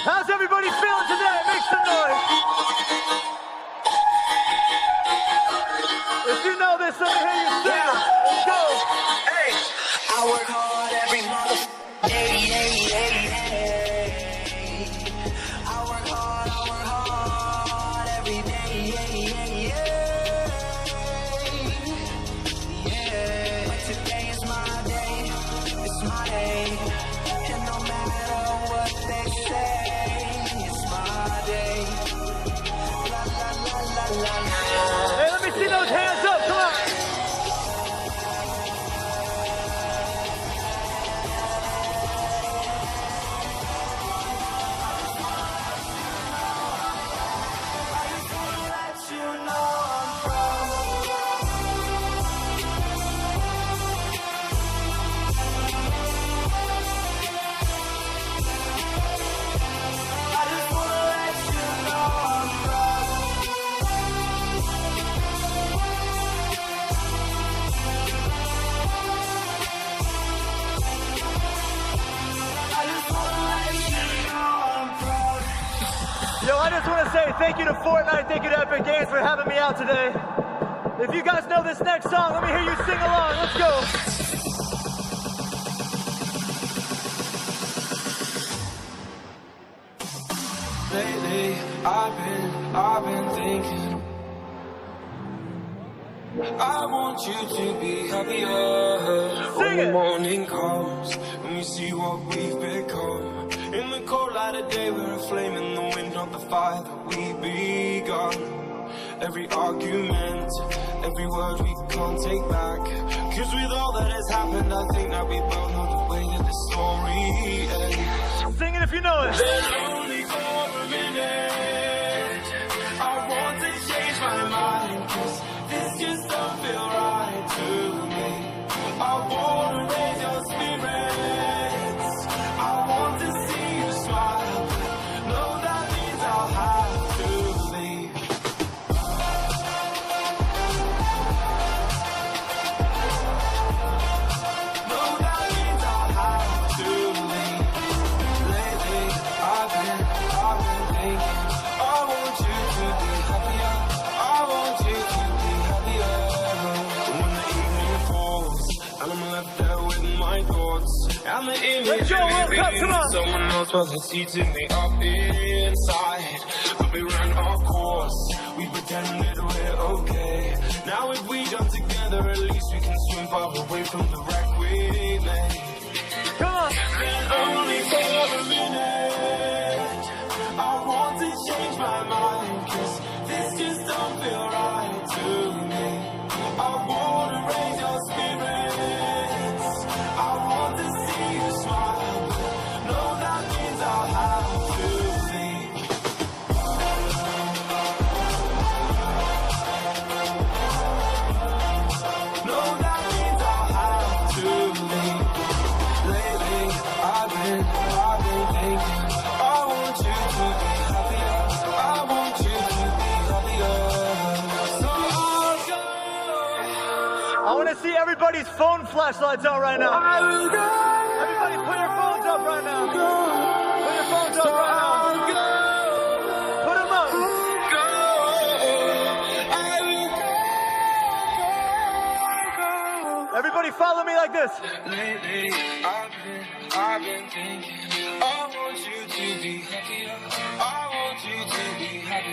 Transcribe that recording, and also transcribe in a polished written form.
How's everybody feeling today? Make some noise. If you know this, let me hear you sing it. Let's go. Hey, I work hard every day. I work hard every day. But today is my day. It's my day. And no matter what they say, it's my day. La la la la la la. Hey, let me see those hands up. Come on. Yo, I just want to say thank you to Fortnite, thank you to Epic Games for having me out today. If you guys know this next song, let me hear you sing along. Let's go. Lately, I've been thinking I want you to be happier. Sing When it. the morning comes and we see what we've become. In the cold light of day, we're a flame in the wind, not the fire that we begun. Every argument, every word we can't take back. Cause with all that has happened, I think that we both know the way that the story ends. Sing it if you know it. Then only for a minute, I want to change my mind. Cause this just don't feel right to me. I want to raise your spirits. I want to see you smile. No, that means I'll have to leave. No, that means I'll have to leave. Lately, I've been thinking I want you to be happier. I want you to be happier. When the evening falls and I'm left there with my thoughts and the image of me being with someone else while it's eating me up inside. But we ran our course, we pretended we're okay. Now if we jump together, at least we can swim far away from the wreck we made. Come on. And only for a minute, I want to change my mind. Cause this just don't feel right to me. I want to raise your spirits. I want to see you smile. No, that means I'll have to leave. No, that means I'll have to leave. Lately, I've been thinking I want you to be happier. I want you to be happier. So I'll go. I want to see everybody's phone flashlights out right now. I will go. Everybody put your phones up right now. Put your phones up right now. Put them up. Everybody follow me like this. Lately, I've been thinking I want you to be happier. I want you to be happier.